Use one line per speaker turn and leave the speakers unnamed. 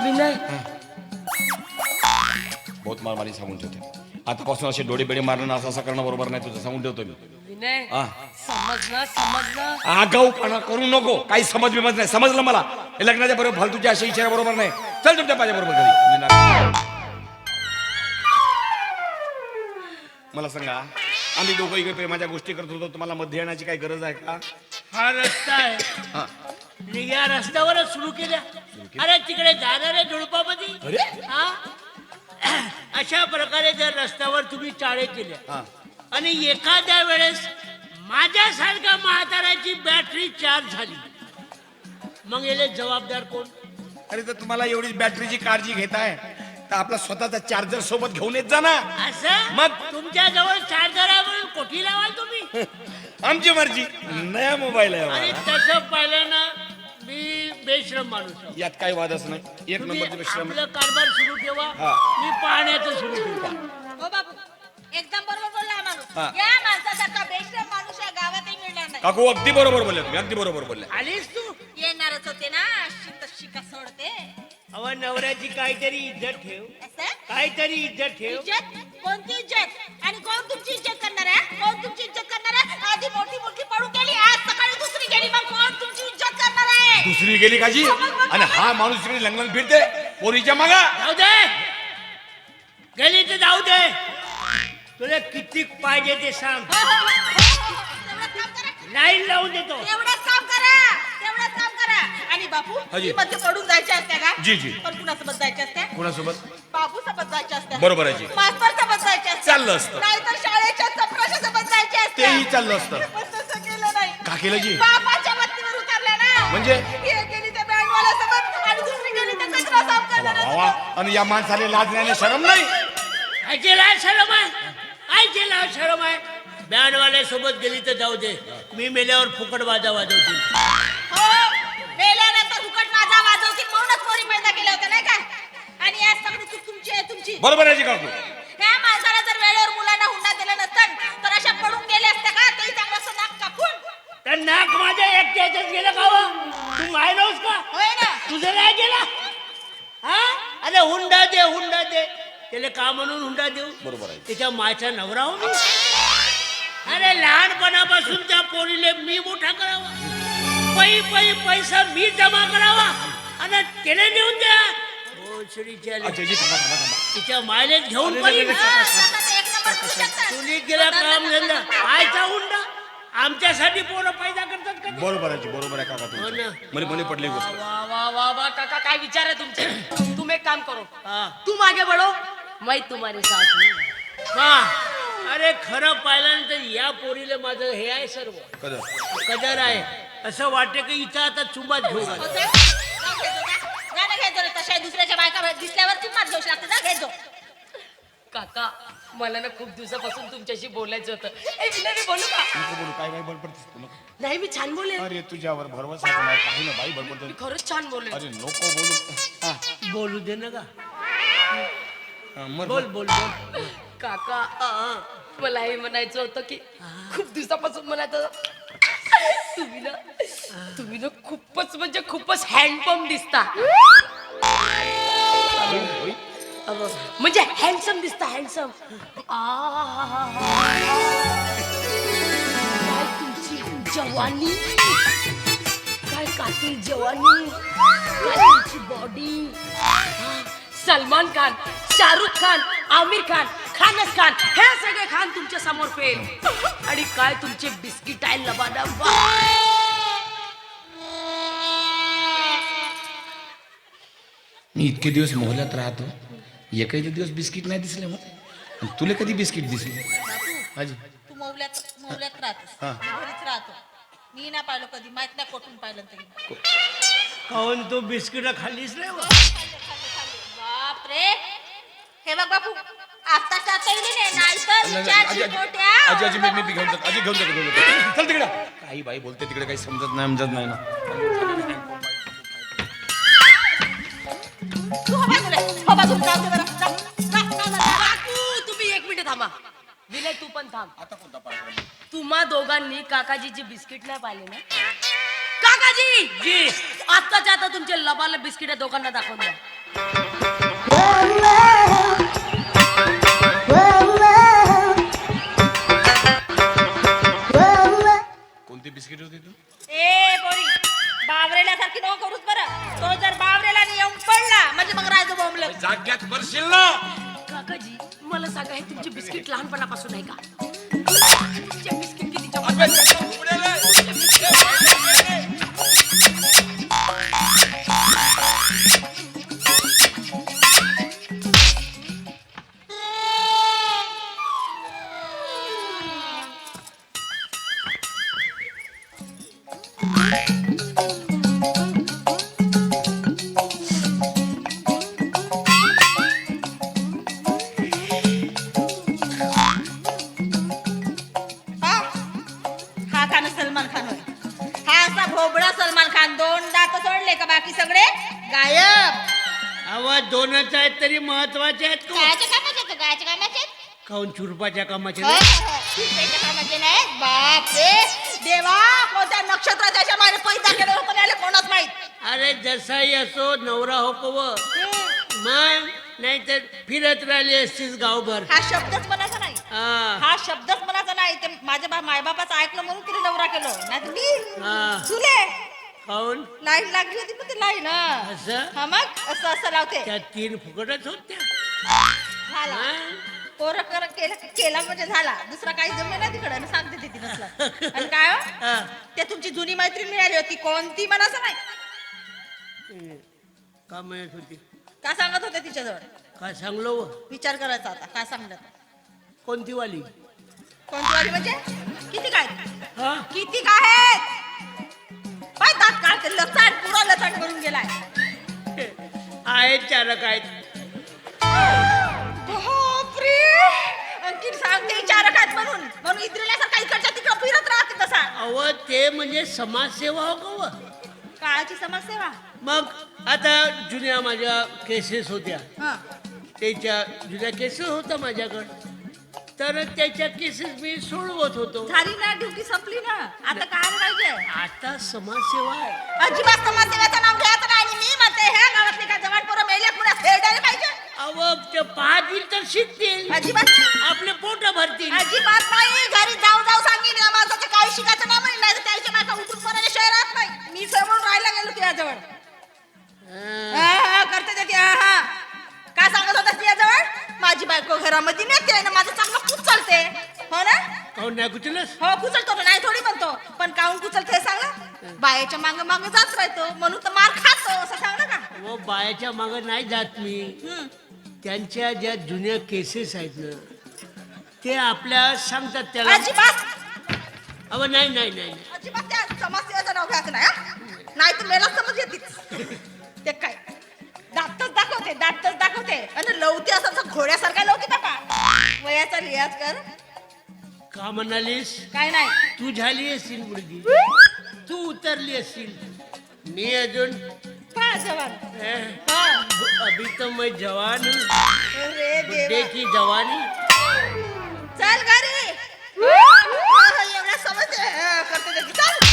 विनय
बहुत मारमारी सांगून ठेवते. आतापासून असे डोळे बेडे मारणं असं करणं बरोबर नाही तुझं, सांगून ठेवतो मी.
विनय
हा
समजलं
आगाऊपणा करू नको. काही समज बिमज नाही, समजलं मला. हे लग्नाच्या बरोबर फालतूच्या अशा इशारा बरोबर नाही. चल तुमच्या माझ्या बरोबर घरी. मला सांगा, आम्ही दोघं इकडे प्रेमाच्या गोष्टी करत होतो, तुम्हाला मध्ये येण्याची काही गरज आहे का?
हा रस्ता आहे,
हा.
या रस्त्यावरच सुरू केल्या. अरे तिकडे जाणाऱ्या झुडपामध्ये
अरे
हा अशा प्रकारे जर रस्त्यावर तुम्ही चाळे केल्या
हा.
आणि एखाद्या वेळेस माझ्यासारख्या म्हाताऱ्याची बॅटरी चार्ज झाली, मग याले जबाबदार कोण?
अरे तर तुम्हाला एवढी बॅटरीची काळजी घेताय तर आपला स्वतःचा चार्जर सोबत घेऊन येत जा ना.
असं
मग?
तुमच्या जवळ चार्जर आहे म्हणून कोठी लावाल तुम्ही?
आमची मर्जी. नया मोबाईल आहे
आणि
आम्हाला.
तसं पाहिलं ना, मी बेश्रम माणूस आहे.
यात काही वादच नाही. एक
तुम्ही
नंबरचे श्रम.
आपलं कारभार सुरू ठेवा,
हा.
मी पाहण्याचं सुरू ठेवा.
हो बाबू, एकदम बरोबर बोलला हा माणूस.
हा.
या माणसासारखा बेश्रम माणूस या गावातही मिळणार नाही.
काकू अगदी बरोबर बोलले तुम्ही, अगदी बरोबर बोलले.
आलीस तू?
येणारच होते ना, अशी तशी का सोडते?
अव नवऱ्याची काहीतरी इज्जत ठेव,
असं?
काहीतरी इज्जत ठेव.
इज्जत? कोणती इज्जत? आणि कोण तुमची इज्जत करणार आहे? कोण तुमची इज्जत करणार आहे? आधी मोठी मोठी पळून गेली, आज सकाळी दुसरी गेली, मग कोण तुमची इज्जत करणार आहे?
दुसरी गेली काजी आणि हा माणूस तिकडे लंगलंग फिरते पोरीच्या मागा.
जाऊ दे, गेली तर जाऊ दे. तुला किती पाहिजे ते सांग,
हो, हो, हो, हो, हो. तेवढंच काम करा.
लाईन लावून देतो.
तेवढंच काम करा, तेवढंच काम करा. आणि बापू,
हाजी.
ही मध्ये पडून जायच्या असत्या का?
जी, जी.
पण कुणासोबत जायच्या असत्या?
कोणासोबत?
बाबू सोबत जायच्या असत्या.
बरोबर आहे जी.
मास्तर सोबत जायच्या असत्या.
चाललं असतं.
नाहीतर शाळेच्या चपराशासोबत जायच्या असत्या.
तेही चाललं असतं.
पण तसं केलं नाही.
का केलं जी?
बापाच्या वतीवर उतरल्या ना.
म्हणजे?
एक गेली त्या बँडवाल्यासोबत आणि दुसरी गेली त्या कचरा साफ
वा,
करणाऱ्यासोबत.
आणि या माणसाला लाजण्याने शरम नाही.
आयचे लाज शरम आहे, आयचे लाज शरम आहे. बँडवाल्या सोबत गेली तर जाऊ दे, मी मेल्यावर फुकट वाजा वाजवतील.
हो, मेल्यानंतर फुकट माझा वाजवतील म्हणूनच पोरी पैदा केल्या होत्या नाही का? आणि आज सगळी चूक तुमची आहे, तुमची.
बरोबर आहे जी काकू.
ह्या माणसाला जर वेळेवर मुलांना हुंडा दिला नसतं तर अशा पडून गेले असते का? तरी चांगलं असं नाक कापून.
तर नाक माझ्या एकट्याच्याच गेलं का व? तू मायनोस का?
होय ना?
तुझं नाही गेला? हा? अरे हुंडा दे, हुंडा दे. त्याला का म्हणून हुंडा देऊ?
बरोबर आहे.
त्याच्या मायचा नवरा हो मी. अरे लहानपणापासून त्या पोरीले मी मोठा करावा, पैसा मी जमा करावा आणि त्याला नेऊन द्या. हो श्रीच्या
अच्छा जी, थांबा थांबा थांबा.
तिच्या मायलेच घेऊन
अरे,
पळीन.
अरे,
हा, स्वतःचं एक नंबर करू शकतात.
तुम्ही गेला काम धंदा आयचा हुंडा आमच्यासाठी पोरं पैदा करतात का ते?
बरोबर आहे जी, बरोबर आहे काका
हो
तुमचं.
ना.
मला मने पडली गोष्ट.
वा वा वा वा काका, काय विचार आहे तुमचे? तुम एक काम करो,
हा.
तुम आगे बढ़ो, मैं तुम्हारे साथ हूँ.
हा. अरे खरं पाहिल्यानंतर या पोरीला माझं हे आहे सर्व
कदर.
कदर आहे. असं वाटतं की इथं आता चुंबात घेऊ घाल.
होते? जाऊ घे जो जा. जा ना घे जो रे. तशा दुसऱ्याच्या बायका दिसल्यावर चुम्माच घेऊशी लागते. जा घे जो.
काका, मला ना खूप दिवसापासून तुमच्याशी बोलायचं होतं. ए विनय, मी बोलू का?
नको बोलू, काय बाई बडबडतेस तू नको.
नाही, मी छान बोले.
अरे तुझ्यावर भरवसा आहे, काही ना बाई
मी
बडबडते.
खरंच छान बोले.
अरे नको बोलू. हा,
बोलू दे ना का?
हा, मर
बोल बोल बोल.
काका, मला हे म्हणायचं होतं की खूप दिवसापासून म्हणायचं तुम्ही ना खूपच म्हणजे खूपच हँडपंप दिसता. म्हणजे हँडसम दिसता, हँडसम. काय तुमची जवानी, काय कातील जवानी, काय तुमची बॉडी. सलमान खान, शाहरुख खान, आमिर खान, खानच खान, हे सगळे खान तुमच्या समोर फेल. आणि काय तुमचे बिस्किट आहे लबाडब.
मी इतके दिवस मोहल्यात राहतो, एकही दिवस बिस्किट नाही दिसले मग. तुला कधी बिस्किट दिसले? हाजी.
तू मौल्यात राहतोस.
हा.
मी घरीच राहतो. मी ना पाहिलं कधी, माहित नाही कोठून पाहिलं तरी.
काहून तू बिस्किट खाल्लीस नाही बा?
बाप रे. हे बघ बापू, आत्ताच्या आता येईल नाही तर विचारची पोट्या.
आजी आजी मी घेऊन जातो. आजी घेऊन जातो. चल तिकडे. काही बाई बोलते तिकडे, काही समजत नाही ना.
तू हो बाजूला, हो बाजूला. जाऊ दे बरं. जा, जा, जा, जा.
काकू, तुम्ही एक मिनिट थांबा. विनय, तू पण थांब.
आता कोणता पाठ?
तुम्हा दोघांनी काकाजीची बिस्किट नाही पाहिले ना? काकाजी
जी.
आता बाबाला बिस्किट दोघांना दाखवून द्या.
कोणती बिस्किट होती तू?
ए पोरी बावरेल्यासारखी नको करूच बरं. तो जर बावरेला येऊन पडला म्हणजे मग राहायचं बोंबलं.
जाग्यात बरशील ना.
काकाजी मला सांगा हे तुमची बिस्किट लहानपणापासून आहे का? तुमचे बिस्किट कितीच्या वाटतात?
हा खान सलमान खान होय. हा असा भोबळा सलमान खान. 2 दात सोडले का बाकी सगळे गायब.
अव दोनच आहेत तरी महत्वाचे आहेत का?
गायच्या कामाचे आहेत, गायच्या कामाचे आहेत.
खाऊन चुरपाच्या कामाचे
होय,
नाही.
होय. पिसाच्या कामाचे नाहीत. बाप रे देवा, कोणत्या नक्षत्रात त्याच्या मागे पैदा केलं होतं याला कोणाच माहित.
अरे जसाही असो नवरा हो कव मग नाहीतर फिरत राहिली असतीस गावभर.
हा शब्दच म्हणायचा नाही.
हा.
हा शब्दच म्हणायचा नाही. ते माझ्या मायबापाचं ऐकलं म्हणून तिने नवरा केलं. नाही तर मी
हा.
तुले
खाऊन
लाईन लागली होती पण ती लाईन
असं?
हा मग असं असं लावते.
त्या 3 फुकटच होत्या.
झाला
हा?
पोरं केला म्हणजे झाला. दुसरा काही जमलं नाही तिकडे सांगते ती नसला. आणि काय हो?
हा.
ते तुमची जुनी मैत्रीण मिळाली होती कोणती म्हणायचं नाही.
का म्हणत होती?
का सांगत होते तिच्याजवळ?
काय सांगलो व?
विचार करायचा आता काय सांगत.
कोणती वाली?
कोणती वाली म्हणजे किती काय
हा?
किती काय आहेत? पाय दात काढते लचाट पुरा लचाट करून गेलाय.
आहेत चारक आहेत.
बापरे आणखी सांगते चारक आहेत म्हणून इद्रिल्यासारखा इकडच्या तिकडं फिरत राहते तसा.
अव ते म्हणजे समाजसेवा हो का व?
काळाची समाजसेवा.
मग आता जुन्या माझ्या केसेस होत्या.
हा.
त्याच्या जुन्या केसेस होत्या माझ्याकडं. तर त्याच्या केसेस मी सोडवत होतो.
झाली ना ड्युटी संपली ना. आता काय पाहिजे?
आता समाजसेवा आहे.
अजिबात समाजसेवेचं नाव घ्यायचं नाही. आणि मी म्हणते ह्या गावातले का जवान पोरं मेल्या पुन्हा फेडायला पाहिजे.
अव ते पाहतील तर शिकतील.
अजिबात
आपले पोट भरतील.
अजिबात नाही. घरी जाऊ जाऊ सांगेन या माणसाचं काही शिकायचं नाही म्हणे. नाही तर त्याच्या मागं उतरून पडायला शहरात नाही. मी समोरून राहायला गेलो तुझ्याजवळ.
हा.
करते ते हा हा. काय सांगत होता तुझ्याजवळ? माझी बायको घरामध्ये नेते ना माझं चांगलं कुचलते. हो ना?
काहून नाही कुचलस?
हो कुचलतो ना. नाही थोडी म्हणतो. पण काहून कुचलते हे सांगा. बायाच्या मागं मागं जात राहतो म्हणून तर मार खातो असं सांगलं का?
व बायाच्या मागं नाही जात मी. त्यांच्या ज्या जुन्या केसेस आहेत ना ते आपल्या सांगतात त्याला.
अजिबात
अव नाही नाही नाही नाही.
अजिबात त्या समस्येचं नाव घ्यायचं नाही हा? नाही तर मेला समज येते. ते काय दातच दाखवते आणि लवते असं घोड्यासारखा लवते बापा. वयाचा रियाज कर.
का म्हणालीस?
काय नाही.
तू झाली असशील मुलगी. तू उतरली असशील. मी अजून
पहा जवान. हा.
अभी तो मैं जवान हूँ.
अरे
बुड्ढे
देवा.
की जवानी.
चल घरी. एवढ्या समस्या करते चल.